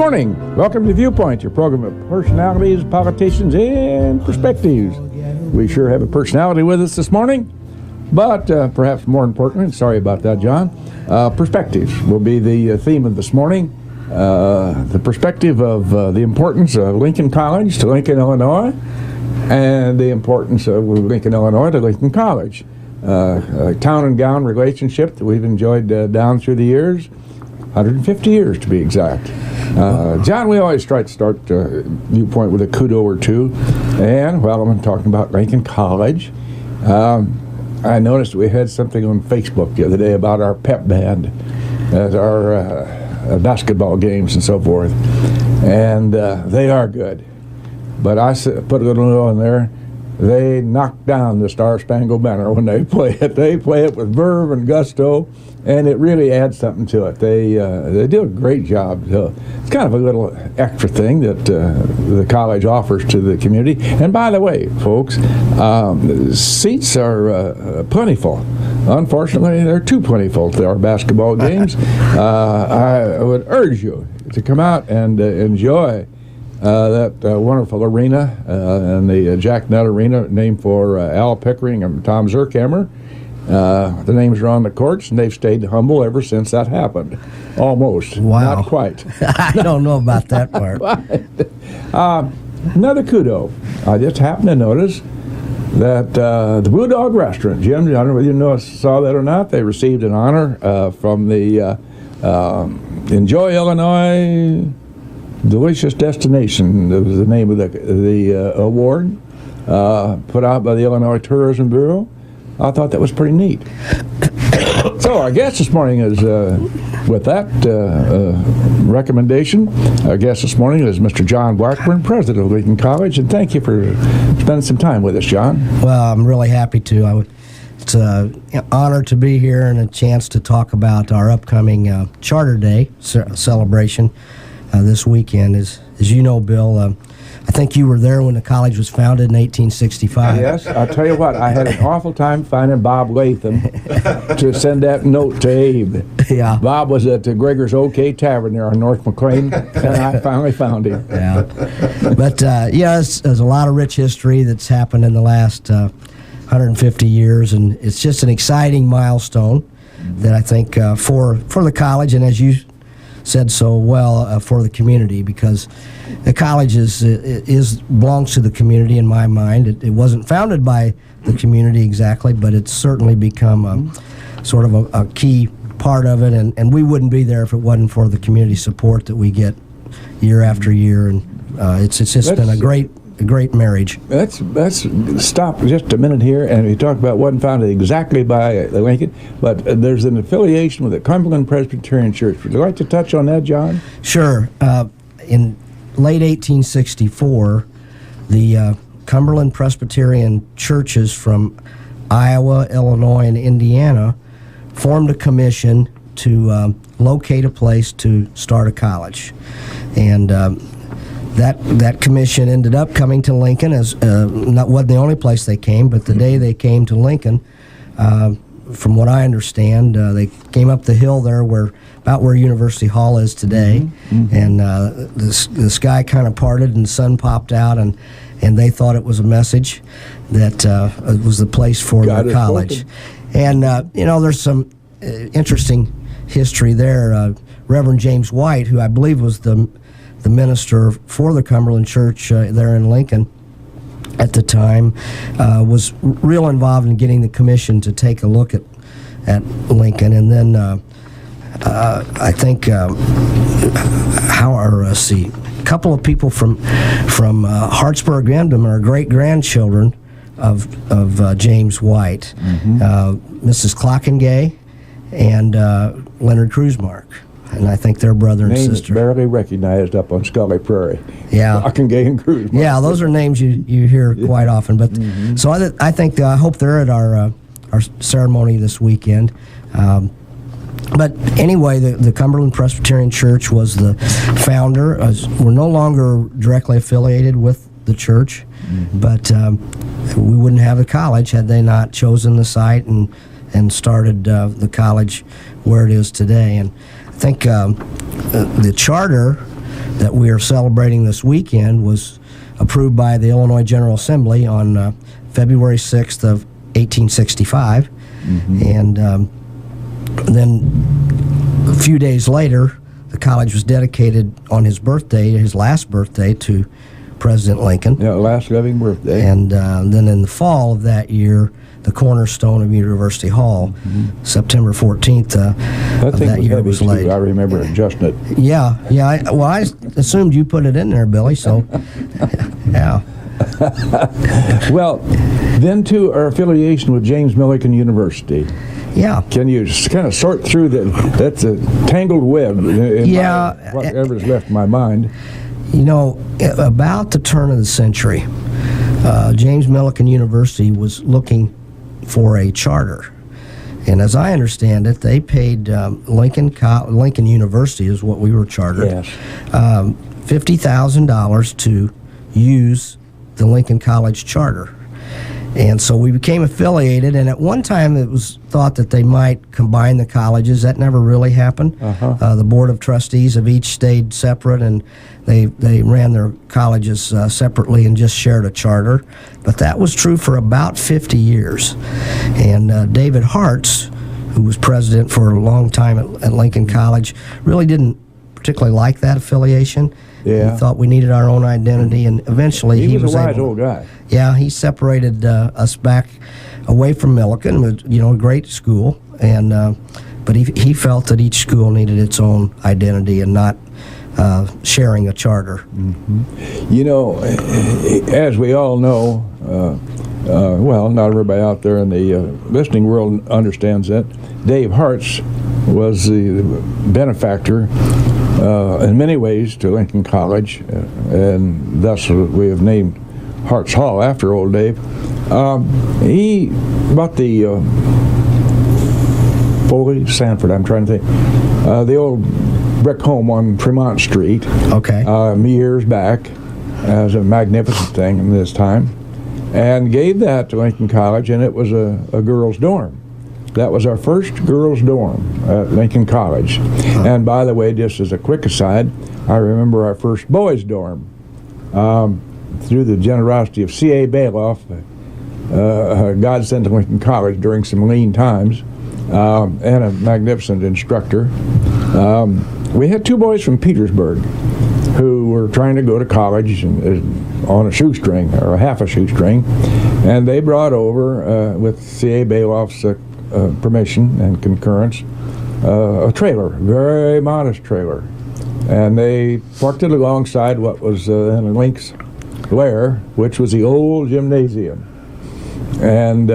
morning. Welcome to Viewpoint, your program of personalities, politicians, and perspectives. We sure have a personality with us this morning, but perhaps more importantly, sorry about that, John, perspectives will be the theme of this morning. The perspective of the importance of Lincoln College to Lincoln, Illinois, and the importance of Lincoln, Illinois to Lincoln College. A town and gown relationship that we've enjoyed down through the years, 150 years to be exact. John, we always try to start Viewpoint with a kudo or two, and well, I'm talking about Lincoln College. I noticed we had something on Facebook the other day about our pep band at our basketball games and so forth, and they are good. But I put a little note on there. They knock down the Star Spangled Banner when they play it. They play it with verve and gusto, and it really adds something to it. They do a great job. So it's kind of a little extra thing that the college offers to the community. And by the way, folks, seats are plentiful. Unfortunately, they're too plentiful to our basketball games. I would urge you to come out and enjoy that wonderful arena and the Jack Nutt Arena, named for Al Pickering and Tom Zerkammer. The names are on the courts, and they've stayed humble ever since that happened. Almost. Wow. Not quite. I don't know about that part. Another kudo. I just happened to notice that the Blue Dog Restaurant, Jim, I don't know whether you saw that or not, they received an honor from the Enjoy Illinois Delicious Destination. That was the name of the award put out by the Illinois Tourism Bureau. I thought that was pretty neat. So our guest this morning is, with that recommendation, our guest this morning is Mr. John Blackburn, president of Lincoln College, and thank you for spending some time with us, John. Well, I'm really happy to. It's an honor to be here and a chance to talk about our upcoming Charter Day celebration this weekend. As you know, Bill, I think you were there when the college was founded in 1865. Yes, I'll tell you what, I had an awful time finding Bob Latham to send that note to Abe. Yeah. Bob was at the Gregor's OK Tavern there on North McLean, and I finally found him. Yeah. But, there's a lot of rich history that's happened in the last 150 years, and it's just an exciting milestone that I think for the college, and as you said so well, for the community, because the college belongs to the community in my mind. It wasn't founded by the community exactly, but it's certainly become sort of a key part of it, and we wouldn't be there if it wasn't for the community support that we get year after year, and it's just been a great marriage. Let's stop just a minute here, and we talk about wasn't founded exactly by Lincoln, but there's an affiliation with the Cumberland Presbyterian Church. Would you like to touch on that, John? Sure. In late 1864, the Cumberland Presbyterian churches from Iowa, Illinois, and Indiana formed a commission to locate a place to start a college, and that commission ended up coming to Lincoln. As wasn't the only place they came, but the day they came to Lincoln, from what I understand, they came up the hill there about where University Hall is today, and the sky kind of parted and the sun popped out, and they thought it was a message that it was the place for their college. And there's some interesting history there. Reverend James White, who I believe was the minister for the Cumberland Church there in Lincoln at the time, was real involved in getting the commission to take a look at Lincoln. And then I think a couple of people from Hartsburg, Emden are great-grandchildren of James White, Mrs. Clockengay and Leonard Kruzmark. And I think they're brother and names sister. Barely recognized up on Scully Prairie. Yeah. Clockengay and Cruz. Yeah, those are names you hear quite often. But so I hope they're at our ceremony this weekend. But anyway, the Cumberland Presbyterian Church was the founder. We're no longer directly affiliated with the church, but we wouldn't have the college had they not chosen the site and started the college where it is today. And I think the charter that we are celebrating this weekend was approved by the Illinois General Assembly on February 6th of 1865. And then a few days later, the college was dedicated on his birthday, his last birthday, to President Lincoln. Yeah, last living birthday. And then in the fall of that year, the cornerstone of University Hall, September 14th of that year was laid. I remember adjusting it. Yeah. I assumed you put it in there, Billy, so, yeah. Well, then to our affiliation with James Millikan University. Yeah. Can you kind of sort through that's a tangled web in whatever's left in my mind? You know, about the turn of the century, James Millikan University was looking for a charter. And as I understand it, they paid Lincoln University, is what we were chartered, yes, $50,000 to use the Lincoln College charter. And so we became affiliated, and at one time it was thought that they might combine the colleges. That never really happened. The Board of Trustees of each stayed separate, and they ran their colleges separately and just shared a charter. But that was true for about 50 years. And David Hartz, who was president for a long time at Lincoln College, really didn't particularly like that affiliation. Yeah. He thought we needed our own identity, and eventually he was a wise old guy. Yeah, he separated us back away from Millikan. It was, a great school, and but he felt that each school needed its own identity and not sharing a charter. As we all know, well, not everybody out there in the listening world understands that, Dave Hartz was the benefactor in many ways to Lincoln College, and thus we have named Hartz Hall after old Dave. He bought the Foley, Sanford, I'm trying to think, the old brick home on Tremont Street. Okay. Years back, as a magnificent thing in this time, and gave that to Lincoln College, and it was a girls' dorm. That was our first girls' dorm at Lincoln College. And by the way, just as a quick aside, I remember our first boys' dorm. Through the generosity of C.A. Bailoff, God sent to Lincoln College during some lean times, and a magnificent instructor. We had two boys from Petersburg who were trying to go to college on a shoestring, or half a shoestring, and they brought over, with C.A. Bailoff's permission and concurrence, a trailer, very modest trailer, and they parked it alongside what was in Link's lair, which was the old gymnasium, and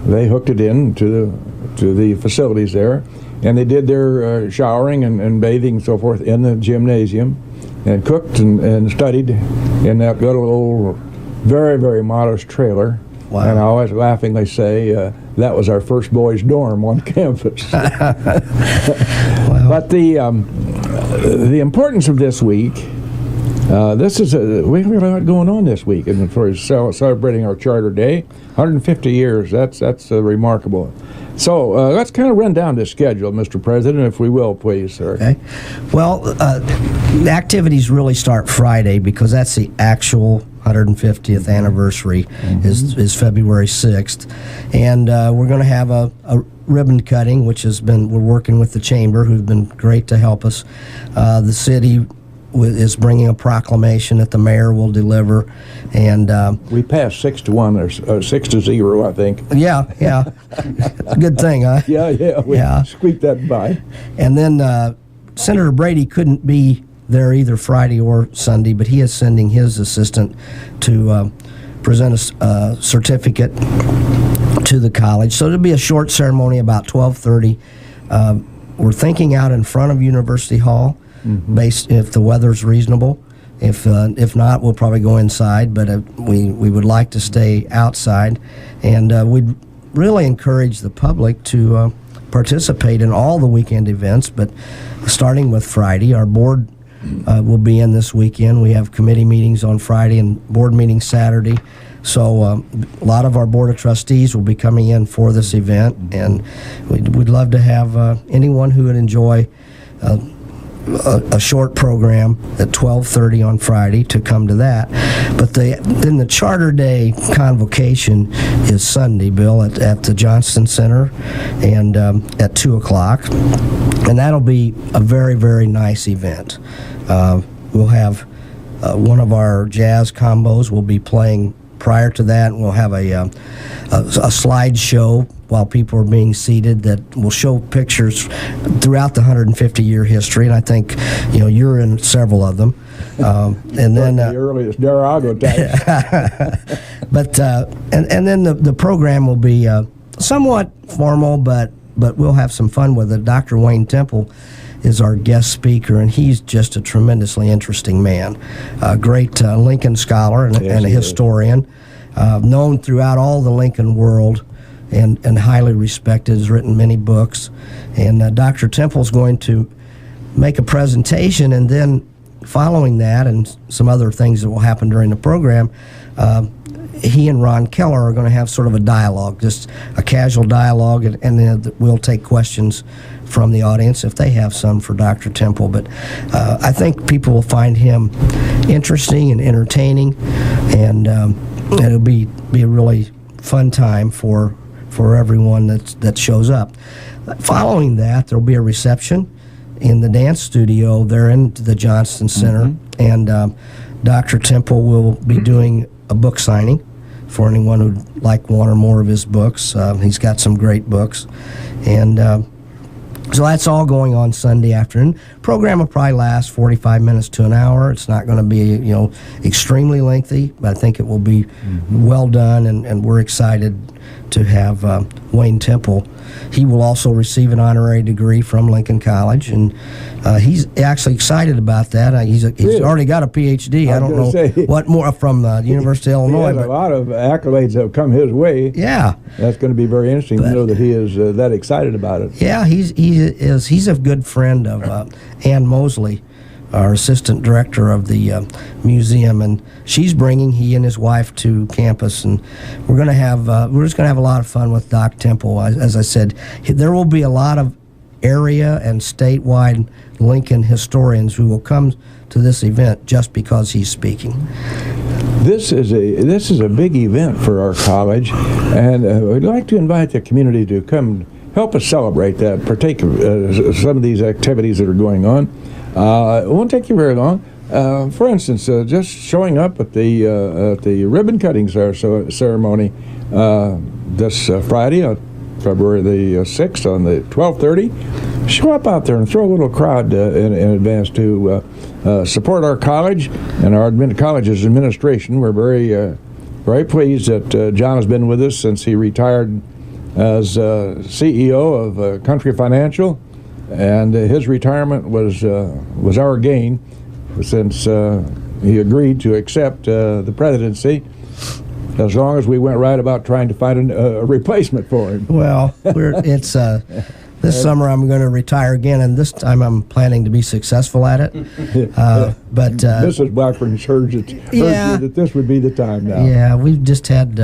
they hooked it in to the facilities there, and they did their showering and bathing and so forth in the gymnasium, and cooked and studied in that little old, very, very modest trailer. Wow. And I always laughingly say that was our first boys' dorm on campus. Wow. But the importance of this week, this is we have a lot going on this week, and for celebrating our Charter Day, 150 years. That's remarkable. So let's kind of run down this schedule, Mr. President, if we will, please, sir. Okay. Well, the activities really start Friday because that's the actual 150th anniversary is February 6th. And we're going to have a ribbon cutting, which we're working with the Chamber, who's been great to help us. The city is bringing a proclamation that the mayor will deliver, and we passed 6-1 or 6-0, I think. Yeah, good thing, huh? Yeah, we squeaked that by. And then Senator Brady couldn't be there either Friday or Sunday, but he is sending his assistant to present a certificate to the college. So it'll be a short ceremony about 12:30. We're thinking out in front of University Hall. Based if the weather's reasonable. If not, we'll probably go inside, but we would like to stay outside, and we'd really encourage the public to participate in all the weekend events, but starting with Friday. Our board will be in this weekend. We have committee meetings on Friday and board meetings Saturday, so a lot of our Board of Trustees will be coming in for this event, and we'd love to have anyone who would enjoy a short program at 12:30 on Friday to come to that. But then the Charter Day convocation is Sunday, Bill, at the Johnston Center, and at 2 o'clock. And that'll be a very, very nice event. We'll have one of our jazz combos will be playing prior to that, and we'll have a slideshow while people are being seated that will show pictures throughout the 150-year history, and I think you're in several of them. And then the earliest Darago types. But and then the program will be somewhat formal, but we'll have some fun with it. Dr. Wayne Temple is our guest speaker, and he's just a tremendously interesting man. A great Lincoln scholar and a historian, known throughout all the Lincoln world, and highly respected, has written many books. And Dr. Temple's going to make a presentation, and then following that and some other things that will happen during the program, he and Ron Keller are going to have sort of a dialogue, just a casual dialogue, and then we'll take questions from the audience if they have some for Dr. Temple. But I think people will find him interesting and entertaining, and it'll be a really fun time for everyone that shows up. Following that, there'll be a reception in the dance studio there in the Johnston Center, and Dr. Temple will be doing a book signing for anyone who'd like one or more of his books. He's got some great books, and so that's all going on Sunday afternoon. Program will probably last 45 minutes to an hour. It's not going to be extremely lengthy, but I think it will be well done, and we're excited to have Wayne Temple. He will also receive an honorary degree from Lincoln College, and he's actually excited about that. He's already got a PhD. I don't know what more from the University of Illinois. He has a lot of accolades that have come his way. Yeah, that's going to be very interesting to know that he is that excited about it. Yeah, he's a good friend of Ann Mosley, our assistant director of the museum, and she's bringing he and his wife to campus, and we're just going to have a lot of fun with Doc Temple. As I said, there will be a lot of area and statewide Lincoln historians who will come to this event just because he's speaking. This is a big event for our college, and we'd like to invite the community to come help us celebrate that, partake of some of these activities that are going on. It won't take you very long. For instance, just showing up at the ribbon cutting ceremony this Friday, February the 6th, on the 12:30. Show up out there and throw a little crowd in advance to support our college and our college's administration. We're very pleased that John has been with us since he retired as CEO of Country Financial. And his retirement was our gain, since he agreed to accept the presidency, as long as we went right about trying to find a replacement for him. Well, this summer I'm going to retire again, and this time I'm planning to be successful at it. But Mrs. Blackburn urged you that this would be the time now. Yeah, we've just had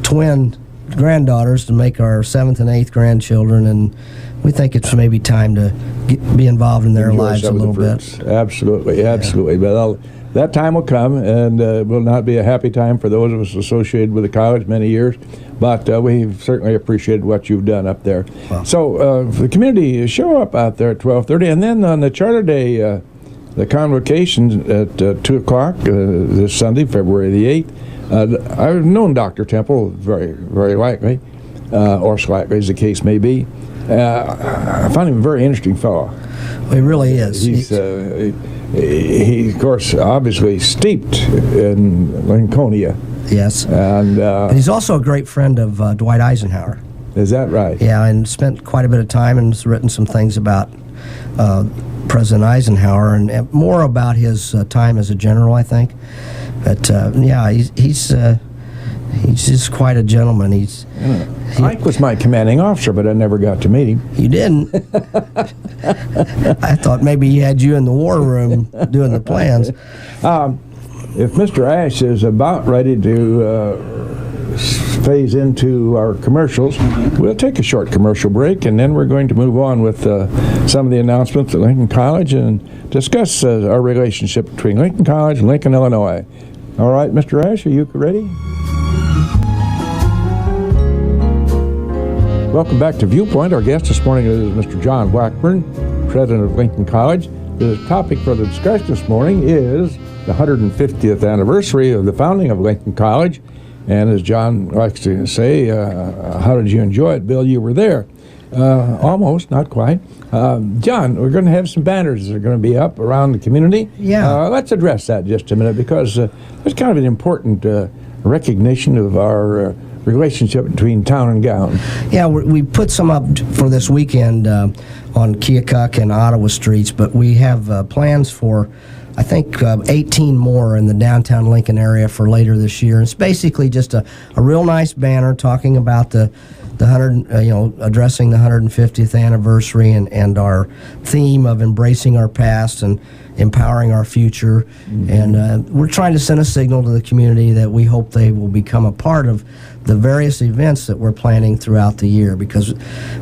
twin granddaughters to make our 7th and 8th grandchildren, and we think it's maybe time to be involved in their lives a little bit. Absolutely. But that time will come, and it will not be a happy time for those of us associated with the college many years, but we've certainly appreciated what you've done up there. Wow. So the community, show up out there at 12:30, and then on the Charter Day, the convocation at 2 o'clock this Sunday, February the 8th. I've known Dr. Temple very, very likely, or slightly as the case may be. I find him a very interesting fellow. He really is. He's of course, obviously steeped in Lincolnia. Yes. And he's also a great friend of Dwight Eisenhower. Is that right? Yeah, and spent quite a bit of time and has written some things about President Eisenhower, and more about his time as a general, I think. But yeah, he's just quite a gentleman. Mike was my commanding officer, but I never got to meet him. You didn't? I thought maybe he had you in the war room doing the plans. If Mr. Ash is about ready to phase into our commercials. We'll take a short commercial break, and then we're going to move on with some of the announcements at Lincoln College and discuss our relationship between Lincoln College and Lincoln, Illinois. All right, Mr. Ash, are you ready? Welcome back to Viewpoint. Our guest this morning is Mr. John Blackburn, president of Lincoln College. The topic for the discussion this morning is the 150th anniversary of the founding of Lincoln College. And as John likes to say, how did you enjoy it? Bill, you were there. Almost, not quite. John, we're going to have some banners that are going to be up around the community. Yeah. Let's address that just a minute, because it's kind of an important recognition of our relationship between town and gown. Yeah, we put some up for this weekend on Keokuk and Ottawa streets, but we have plans for, I think, 18 more in the downtown Lincoln area for later this year. It's basically just a real nice banner talking about the 100, addressing the 150th anniversary and our theme of embracing our past and empowering our future. Mm-hmm. And we're trying to send a signal to the community that we hope they will become a part of the various events that we're planning throughout the year, because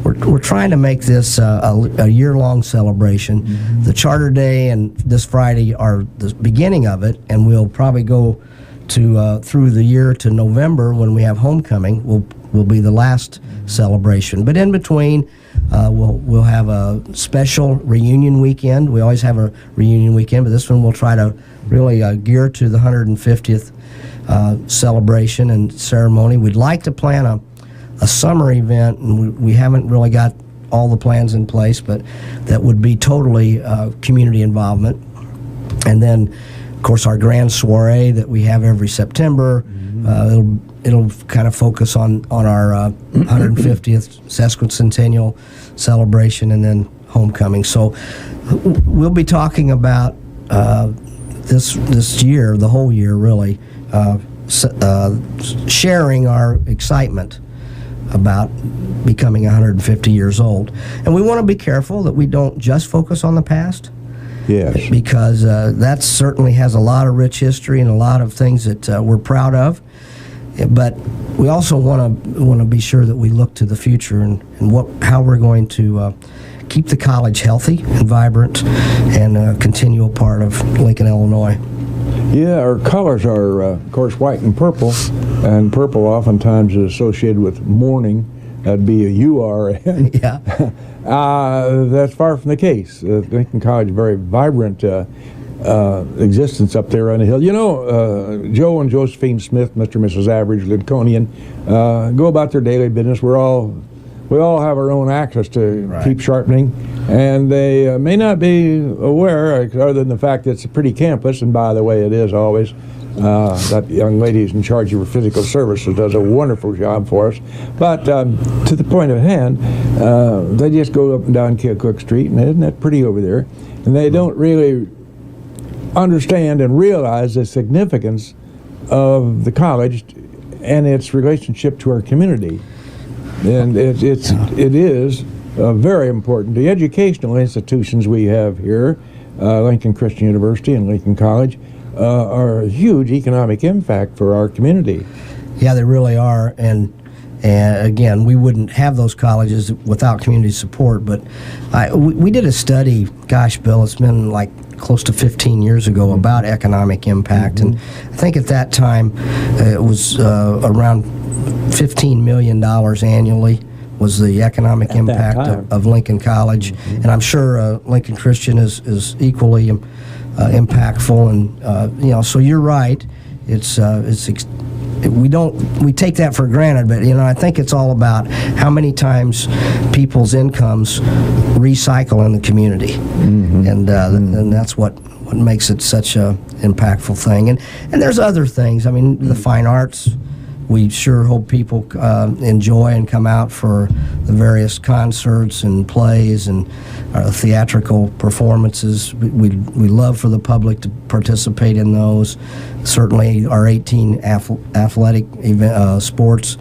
we're trying to make this a year-long celebration. Mm-hmm. The Charter Day and this Friday are the beginning of it, and we'll probably go to through the year to November when we have homecoming. Will be the last celebration. But in between, we'll have a special reunion weekend. We always have a reunion weekend, but this one we'll try to really gear to the 150th celebration and ceremony. We'd like to plan a summer event, and we haven't really got all the plans in place, but that would be totally community involvement. And then, of course, our grand soiree that we have every September. Mm-hmm. It'll kind of focus on our 150th sesquicentennial celebration, and then homecoming. So we'll be talking about this year, the whole year really, sharing our excitement about becoming 150 years old. And we want to be careful that we don't just focus on the past. Yes. Because that certainly has a lot of rich history and a lot of things that we're proud of. But we also want to be sure that we look to the future and how we're going to keep the college healthy and vibrant and a continual part of Lincoln, Illinois. Yeah, our colors are, of course, white and purple oftentimes is associated with mourning. That'd be a URN. Yeah. That's far from the case. Lincoln College, very vibrant existence up there on the hill. You know, Joe and Josephine Smith, Mr. and Mrs. Average, Lincolnian, go about their daily business. We all have our own axis to keep sharpening, and they may not be aware, other than the fact that it's a pretty campus, and by the way, it is always. That young lady who's in charge of her physical services does a wonderful job for us. But to the point of hand, they just go up and down Keokuk Street, and isn't that pretty over there? And they don't really understand and realize the significance of the college and its relationship to our community. And it is very important. The educational institutions we have here, Lincoln Christian University and Lincoln College, are a huge economic impact for our community. Yeah, they really are. And again, we wouldn't have those colleges without community support. But we did a study, gosh, Bill, it's been like close to 15 years ago, about economic impact. Mm-hmm. And I think at that time it was around $15 million annually was the economic impact of Lincoln College. Mm-hmm. And I'm sure Lincoln Christian is equally impactful. And so you're right. We take that for granted, but I think it's all about how many times people's incomes recycle in the community. Mm-hmm. And that's what makes it such a impactful thing. And there's other things. I mean, the fine arts, we sure hope people enjoy and come out for the various concerts and plays and theatrical performances. We love for the public to participate in those. Certainly our 18 athletic sports.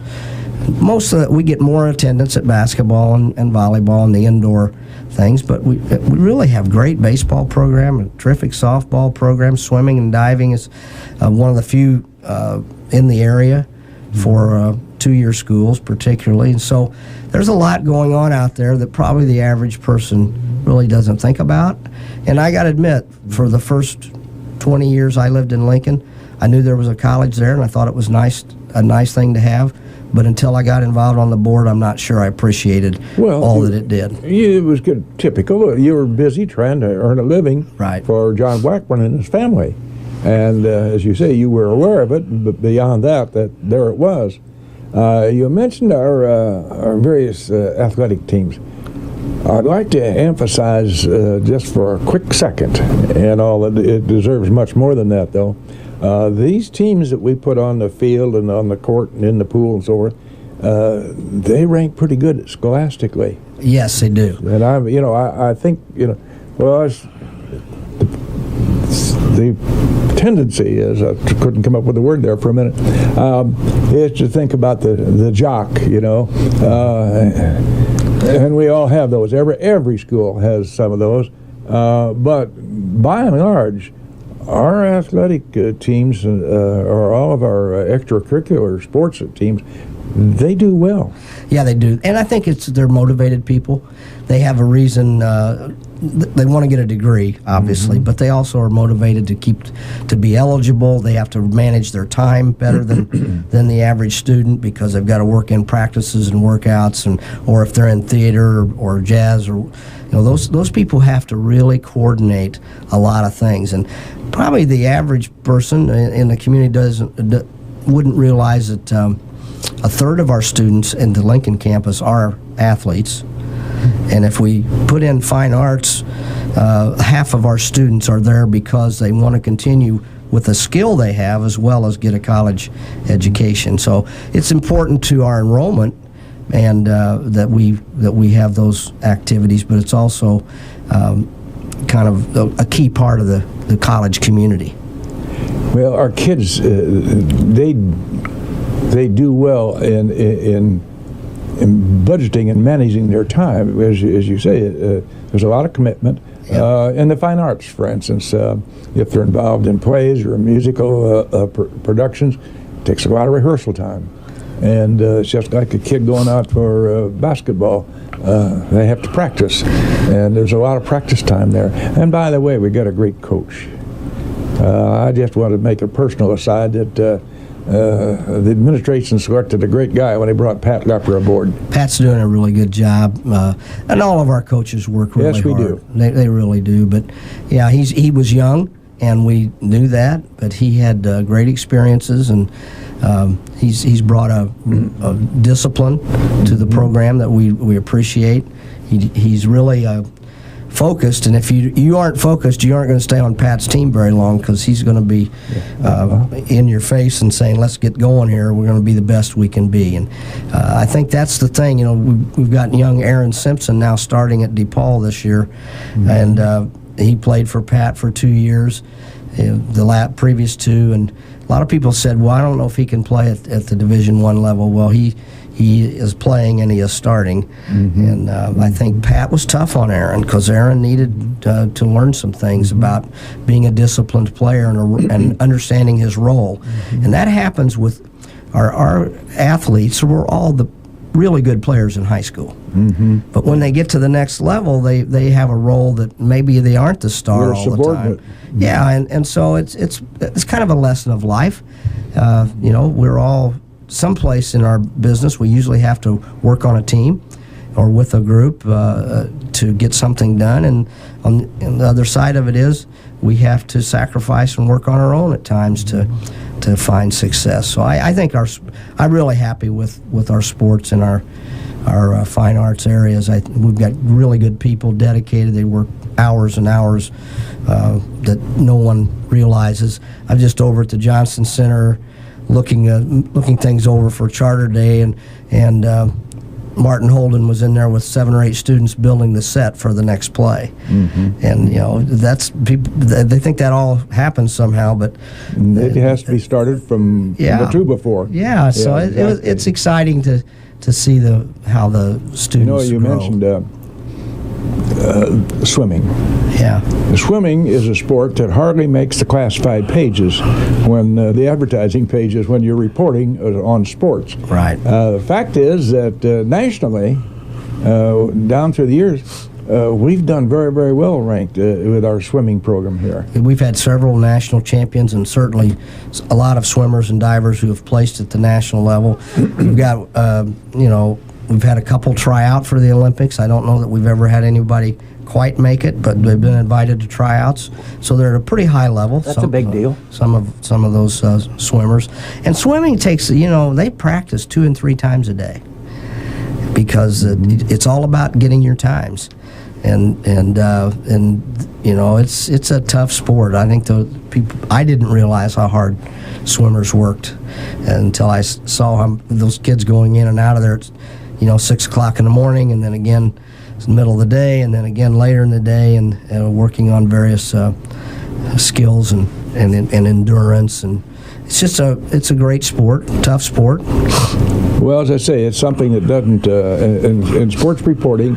Most of that, we get more attendance at basketball and volleyball and the indoor things, but we really have great baseball program, a terrific softball program. Swimming and diving is one of the few in the area for two-year schools particularly. And so there's a lot going on out there that probably the average person really doesn't think about. And I got to admit, for the first 20 years I lived in Lincoln, I knew there was a college there, and I thought it was a nice thing to have. But until I got involved on the board, I'm not sure I appreciated all that it did. It was good, typical. You were busy trying to earn a living for John Blackburn and his family. And as you say, you were aware of it, but beyond that there it was. You mentioned our various athletic teams. I'd like to emphasize just for a quick second, and all that it deserves much more than that, though. These teams that we put on the field and on the court and in the pool and so forth, they rank pretty good scholastically. Yes, they do. And I think the tendency is, I couldn't come up with a word there for a minute, is to think about the jock, and we all have those. Every school has some of those, but by and large, our athletic teams, or all of our extracurricular sports teams, they do well. Yeah, they do. And I think they're motivated people. They have a reason. They want to get a degree, obviously, but they also are motivated to be eligible. They have to manage their time better than the average student, because they've got to work in practices and workouts, or if they're in theater or jazz, or those people have to really coordinate a lot of things. And probably the average person in the community wouldn't realize that a third of our students in the Lincoln campus are athletes. And if we put in fine arts, half of our students are there because they want to continue with the skill they have as well as get a college education. So it's important to our enrollment and that we have those activities, but it's also kind of a key part of the college community. Well, our kids, they do well in budgeting and managing their time. As you say, there's a lot of commitment. In the fine arts, for instance, if they're involved in plays or musical productions, it takes a lot of rehearsal time. And it's just like a kid going out for basketball. They have to practice, and there's a lot of practice time there. And by the way, we got a great coach. I just want to make a personal aside that the administration selected a great guy when they brought Pat Lepper aboard. Pat's doing a really good job, and all of our coaches work really hard. Yes, we do. They really do. But yeah, he was young, and we knew that. But he had great experiences, and he's brought a discipline to the program that we appreciate. He's really focused, and if you aren't focused, you aren't going to stay on Pat's team very long, because he's going to be in your face and saying, let's get going here, we're going to be the best we can be. And I think that's the thing. We've got young Aaron Simpson now starting at DePaul this year, and he played for Pat for 2 years, the previous two, and a lot of people said, well, I don't know if he can play at the Division I level. Well, he is playing and he is starting. And I think Pat was tough on Aaron, because Aaron needed to learn some things about being a disciplined player and understanding his role. And that happens with our athletes. We're all the really good players in high school. But when they get to the next level, they have a role that maybe they aren't the star all the time. Yeah, and so it's kind of a lesson of life. We're all someplace in our business. We usually have to work on a team or with a group to get something done, and on the other side of it is we have to sacrifice and work on our own at times to find success. So I think I'm really happy with our sports and our fine arts areas. We've got really good people, dedicated. They work hours and hours that no one realizes. I'm just over at the Johnson Center looking things over for Charter Day, and Martin Holden was in there with 7 or 8 students building the set for the next play. And that's people. They think that all happens somehow, but it has to be started from the two before. Yeah, so exactly. It's exciting to see how the students you grow. mentioned swimming. Yeah. Swimming is a sport that hardly makes the classified pages when the advertising pages when you're reporting on sports. Right. The fact is that nationally, down through the years, we've done very, very well ranked with our swimming program here. We've had several national champions and certainly a lot of swimmers and divers who have placed at the national level. We've got, we've had a couple try out for the Olympics. I don't know that we've ever had anybody quite make it, but they've been invited to tryouts. So they're at a pretty high level. That's a big deal. Some of those swimmers. And swimming takes, they practice 2 and 3 times a day because it's all about getting your times. And it's a tough sport. I think I didn't realize how hard swimmers worked until I saw those kids going in and out of there at 6 o'clock in the morning, and then again in the middle of the day, and then again later in the day, and working on various skills and endurance. And it's a great sport, tough sport. Well, as I say, it's something that doesn't, in sports reporting,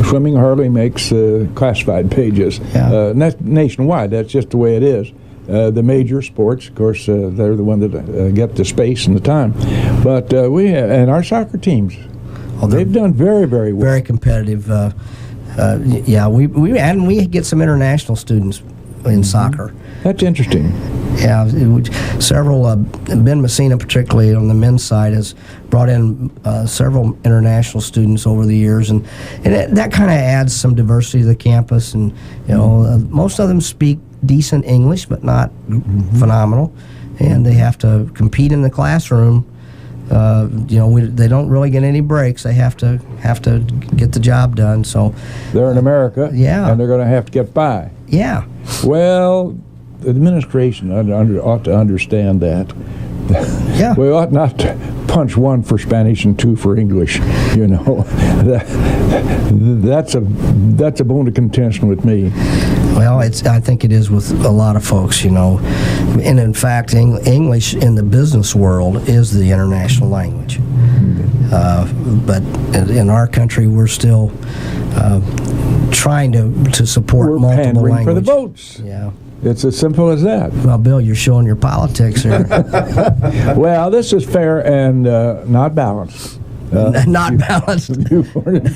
swimming hardly makes classified pages. Yeah. Nationwide, that's just the way it is. The major sports, of course, they're the ones that get the space and the time. But and our soccer teams, they've done very, very well. Very competitive. We get some international students in soccer. That's interesting. Yeah, several. Ben Messina, particularly on the men's side, has brought in several international students over the years, and that kind of adds some diversity to the campus. And most of them speak decent English, but not phenomenal, and they have to compete in the classroom. They don't really get any breaks. They have to get the job done. So they're in America, and they're going to have to get by. Yeah. Well, the administration ought to understand that. Yeah. We ought not to punch 1 for Spanish and 2 for English. That's a bone of contention with me. Well, I think it is with a lot of folks, And in fact, English in the business world is the international language. But in our country, we're still trying to support multiple languages. For the votes. Yeah. It's as simple as that. Well, Bill, you're showing your politics here. Well, this is fair and not balanced. Not balanced.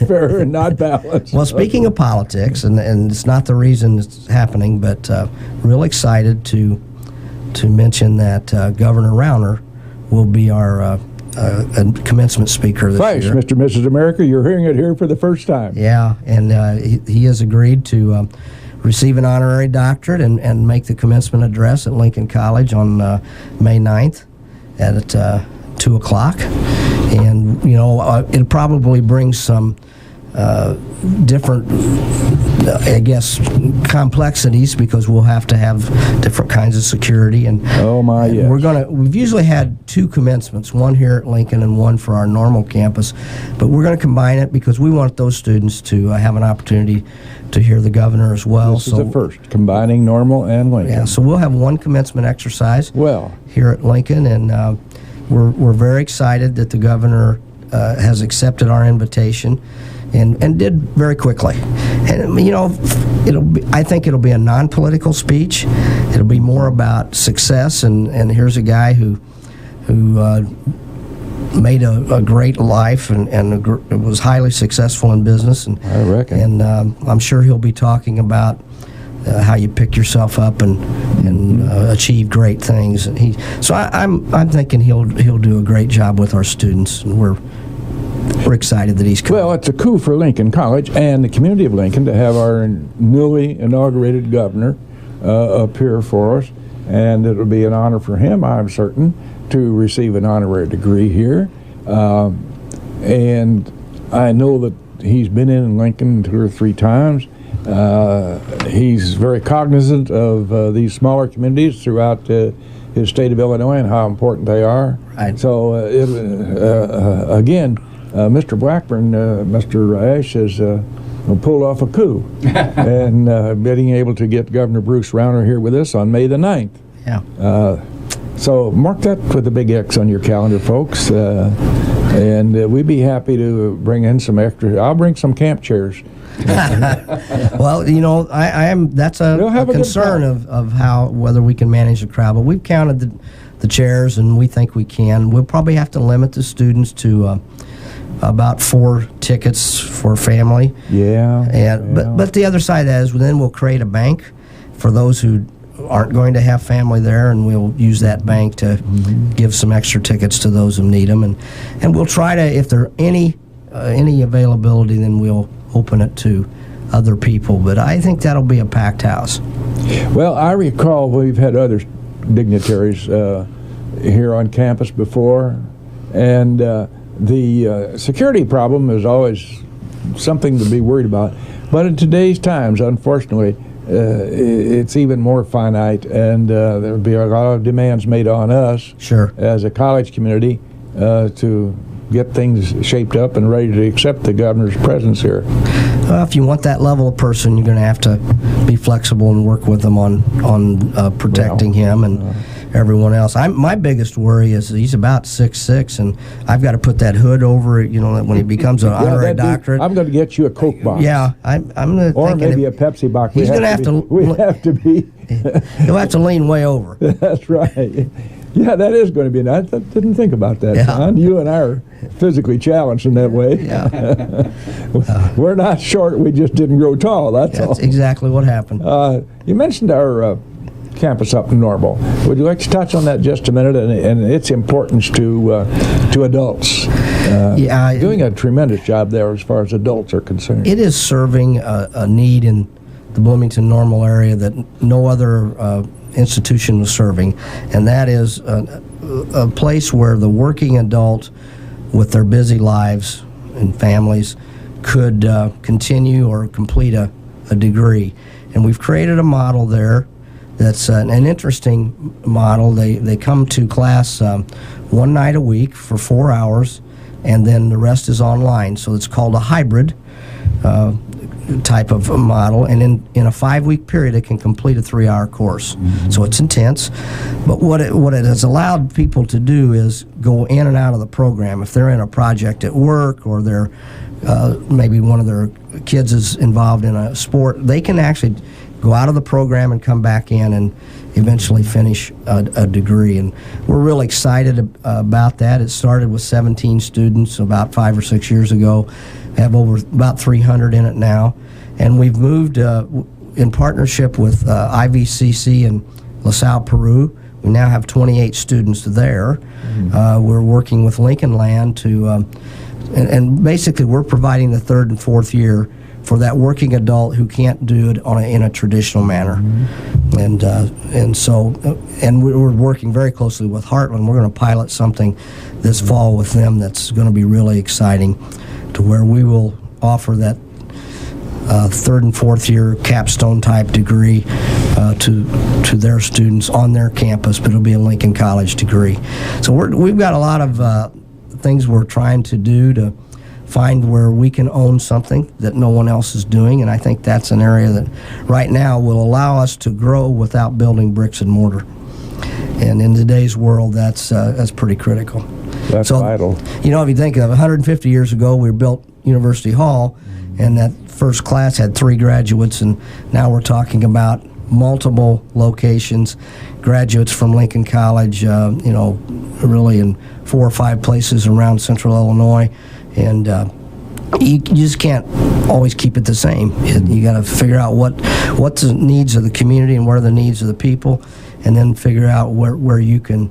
Fair and not balanced. Well, speaking of politics, and it's not the reason it's happening, but real excited to mention that Governor Rauner will be our commencement speaker this year. Mr. and Mrs. America, you're hearing it here for the first time. Yeah, and he has agreed to receive an honorary doctorate and make the commencement address at Lincoln College on May 9th at 2 o'clock. And, it'll probably bring some different, complexities because we'll have to have different kinds of security. And yes. We've usually had 2 commencements, one here at Lincoln and one for our normal campus, but we're going to combine it because we want those students to have an opportunity to hear the governor as well. This is the first, combining normal and Lincoln. Yeah, so we'll have 1 commencement exercise here at Lincoln, and we're very excited that the governor has accepted our invitation and did very quickly. And I think it'll be a non-political speech. It'll be more about success, and here's a guy who made a great life and was highly successful in business. And I reckon. And I'm sure he'll be talking about how you pick yourself up and achieve great things. And so I'm thinking he'll do a great job with our students, and we're excited that he's coming. Well, it's a coup for Lincoln College and the community of Lincoln to have our newly inaugurated governor up here for us, and it'll be an honor for him, I'm certain, to receive an honorary degree here. And I know that he's been in Lincoln 2 or 3 times. He's very cognizant of these smaller communities throughout his state of Illinois and how important they are. Right. So, again, Mr. Blackburn, Mr. Ash has pulled off a coup and being able to get Governor Bruce Rauner here with us on May the 9th. Yeah. So mark that with a big X on your calendar, folks. And we'd be happy to bring in some extra. I'll bring some camp chairs. Well, I am. That's a concern of how whether we can manage the crowd. But we've counted the chairs, and we think we can. We'll probably have to limit the students to about 4 tickets for family. But the other side of that is then we'll create a bank for those who aren't going to have family there, and we'll use that bank to give some extra tickets to those who need them, and we'll try to, if there are any availability, then we'll open it to other people. But I think that'll be a packed house. Well, I recall we've had other dignitaries here on campus before, and the security problem is always something to be worried about. But in today's times, unfortunately, it's even more finite, and there'll be a lot of demands made on us as a college community to get things shaped up and ready to accept the governor's presence here. Well, if you want that level of person, you're going to have to be flexible and work with them on protecting him and everyone else. My biggest worry is he's about 6'6", and I've got to put that hood over it, when he becomes an honorary doctorate. I'm going to get you a Coke box. Yeah, I'm or maybe a Pepsi box. He's going to have to. We have to be. He'll have to lean way over. That's right. Yeah, that is going to be nice. I didn't think about that, John. You and I are physically challenged in that way. Yeah. We're not short. We just didn't grow tall. That's all. That's exactly what happened. You mentioned our campus up in Normal. Would you like to touch on that just a minute and its importance to adults? Doing a tremendous job there as far as adults are concerned. It is serving a need in the Bloomington Normal area that no other institution was serving, and that is a place where the working adult with their busy lives and families could continue or complete a degree. And we've created a model there that's an interesting model. They come to class one night a week for 4 hours, and then the rest is online. So it's called a hybrid type of model, and in a 5-week period it can complete a 3-hour course. So it's intense, but what it has allowed people to do is go in and out of the program. If they're in a project at work, or they're maybe one of their kids is involved in a sport, they can actually go out of the program and come back in and eventually finish a degree. And we're really excited about that. It started with 17 students about 5 or 6 years ago. We have about 300 in it now. And we've moved in partnership with IVCC in LaSalle, Peru. We now have 28 students there. We're working with Lincoln Land to, and basically we're providing the 3rd and 4th year for that working adult who can't do it in a traditional manner. And so we're working very closely with Heartland. We're going to pilot something this fall with them that's going to be really exciting, to where we will offer that 3rd and 4th year capstone type degree to their students on their campus, but it'll be a Lincoln College degree. So we've got a lot of things we're trying to do to find where we can own something that no one else is doing, and I think that's an area that right now will allow us to grow without building bricks and mortar. And in today's world, that's pretty critical. That's vital. If you think of 150 years ago, we built University Hall, and that first class had 3 graduates, and now we're talking about multiple locations, graduates from Lincoln College, really in 4 or 5 places around central Illinois. And you just can't always keep it the same. You got to figure out what the needs of the community and what are the needs of the people, and then figure out where you can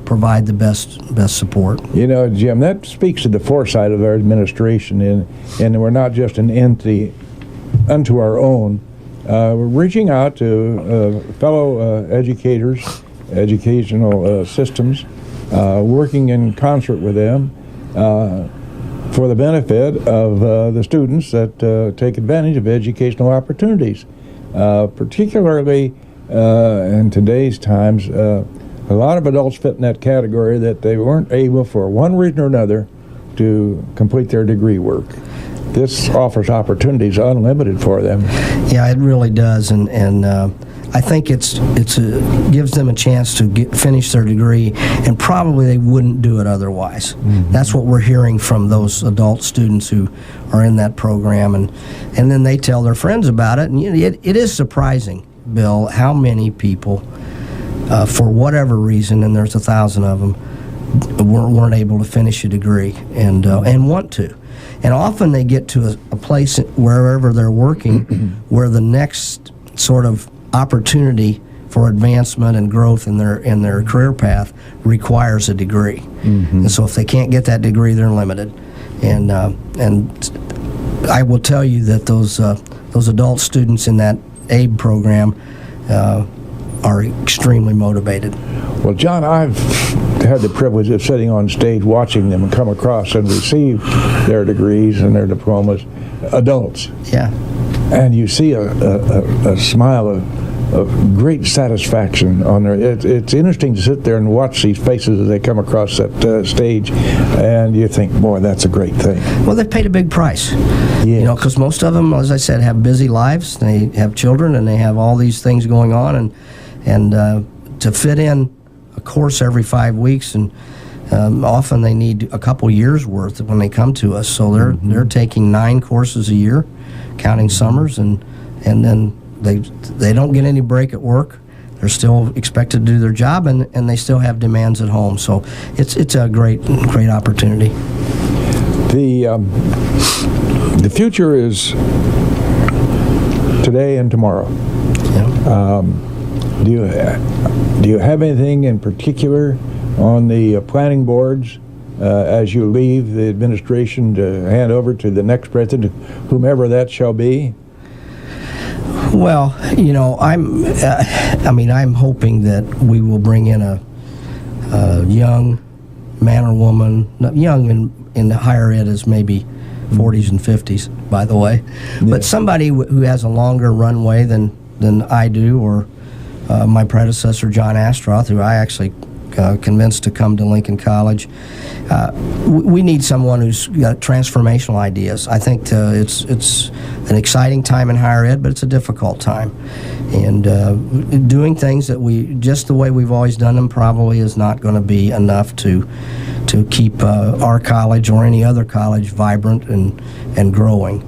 provide the best support. Jim, that speaks to the foresight of our administration, and we're not just an entity unto our own. We're reaching out to fellow educators, educational systems, working in concert with them for the benefit of the students that take advantage of educational opportunities. Particularly in today's times, a lot of adults fit in that category that they weren't able, for one reason or another, to complete their degree work. This offers opportunities unlimited for them. Yeah, it really does, and I think it's gives them a chance to finish their degree, and probably they wouldn't do it otherwise. That's what we're hearing from those adult students who are in that program, and then they tell their friends about it. And it is surprising, Bill, how many people, for whatever reason, and there's 1,000 of them, weren't able to finish a degree and want to. And often they get to a place wherever they're working where the next sort of opportunity for advancement and growth in their career path requires a degree. And so if they can't get that degree, they're limited. And I will tell you that those adult students in that ABE program are extremely motivated. Well, John, I've had the privilege of sitting on stage watching them come across and receive their degrees and their diplomas, adults. Yeah. And you see a smile of great satisfaction on their. It's interesting to sit there and watch these faces as they come across that stage, and you think, boy, that's a great thing. Well, they've paid a big price. Yes. You know, because most of them, as I said, have busy lives. They have children, and they have all these things going on, and to fit in a course every 5 weeks, and often they need a couple years worth when they come to us. So they're taking 9 courses a year, counting summers, and then they don't get any break at work. They're still expected to do their job, and they still have demands at home. So it's a great opportunity. The future is today and tomorrow. Yeah. Do you have anything in particular on the planning boards as you leave the administration to hand over to the next president, whomever that shall be? Well, you know, I'm hoping that we will bring in a young man or woman, young in higher ed is maybe 40s and 50s, by the way, but somebody who has a longer runway than I do, or my predecessor, John Astroth, who I actually convinced to come to Lincoln College. We need someone who's got transformational ideas. I think it's an exciting time in higher ed, but it's a difficult time. And doing things just the way we've always done them probably is not going to be enough to keep our college or any other college vibrant and growing.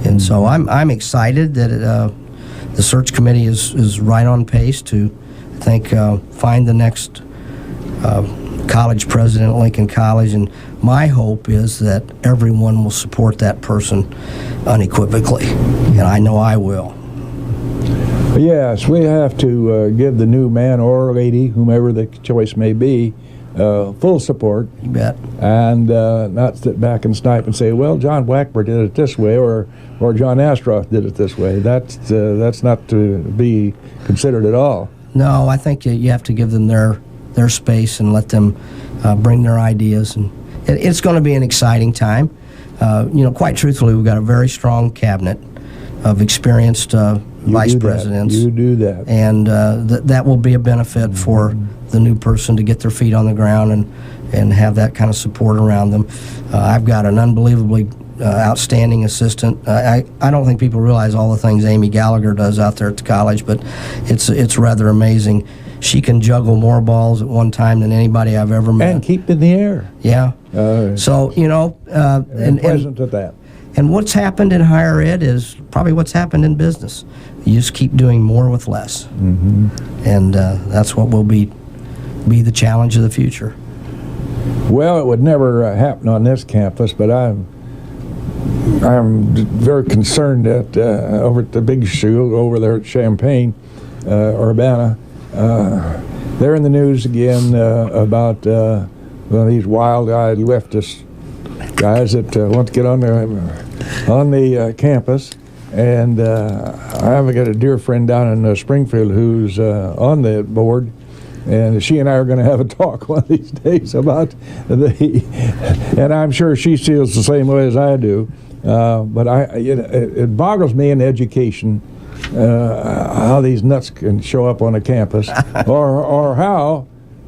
And so I'm excited that the search committee is right on pace to, I think, find the next college president at Lincoln College, and my hope is that everyone will support that person unequivocally, and I know I will. Yes, we have to give the new man or lady, whomever the choice may be, full support. You bet. And not sit back and snipe and say, well, John Blackburn did it this way, or John Astroth did it this way. That's not to be considered at all. No, I think you have to give them their space and let them bring their ideas, and it's going to be an exciting time. Quite truthfully, we've got a very strong cabinet of experienced vice presidents. You do that. And that will be a benefit for the new person to get their feet on the ground and have that kind of support around them. I've got an unbelievably outstanding assistant. I don't think people realize all the things Amy Gallagher does out there at the college, but it's rather amazing. She can juggle more balls at one time than anybody I've ever met. And keep in the air. Yeah. So, and pleasant at that. And what's happened in higher ed is probably what's happened in business. You just keep doing more with less. And that's what will be the challenge of the future. Well, it would never happen on this campus, but I'm very concerned that over at the Big Shoe, over there at Champaign, Urbana, they're in the news again about these wild-eyed leftist guys that want to get on the campus. And I've got a dear friend down in Springfield who's on the board, and she and I are going to have a talk one of these days about and I'm sure she feels the same way as I do. But it boggles me in education how these nuts can show up on a campus, or how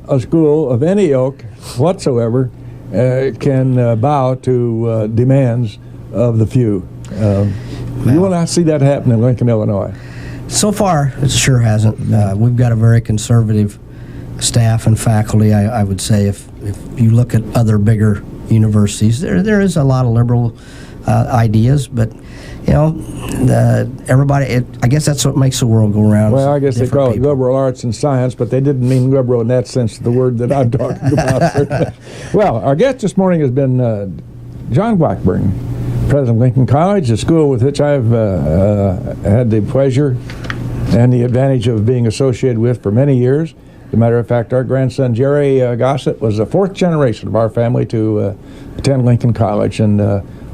a school of any ilk whatsoever can bow to demands of the few. You will not see that happen in Lincoln, Illinois. So far, it sure hasn't. We've got a very conservative staff and faculty. I would say if you look at other bigger universities, there is a lot of liberal ideas, but everybody. I guess that's what makes the world go round. Well, I guess they call it liberal arts and science, but they didn't mean liberal in that sense of the word that I'm talking about. Well, our guest this morning has been John Blackburn, president of Lincoln College, a school with which I've had the pleasure and the advantage of being associated with for many years. As a matter of fact, our grandson Jerry Gossett was the fourth generation of our family to attend Lincoln College, and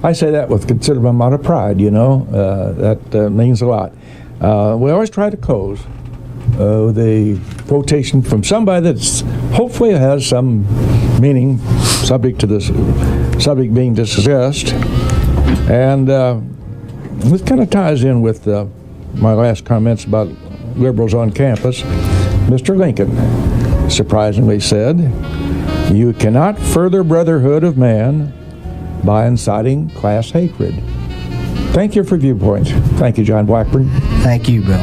I say that with considerable amount of pride. That means a lot. We always try to close with a quotation from somebody that's hopefully has some meaning, subject to this subject being discussed, and this kind of ties in with my last comments about liberals on campus. Mr. Lincoln surprisingly said, "You cannot further brotherhood of man by inciting class hatred." Thank you for Viewpoint. Thank you, John Blackburn. Thank you, Bill.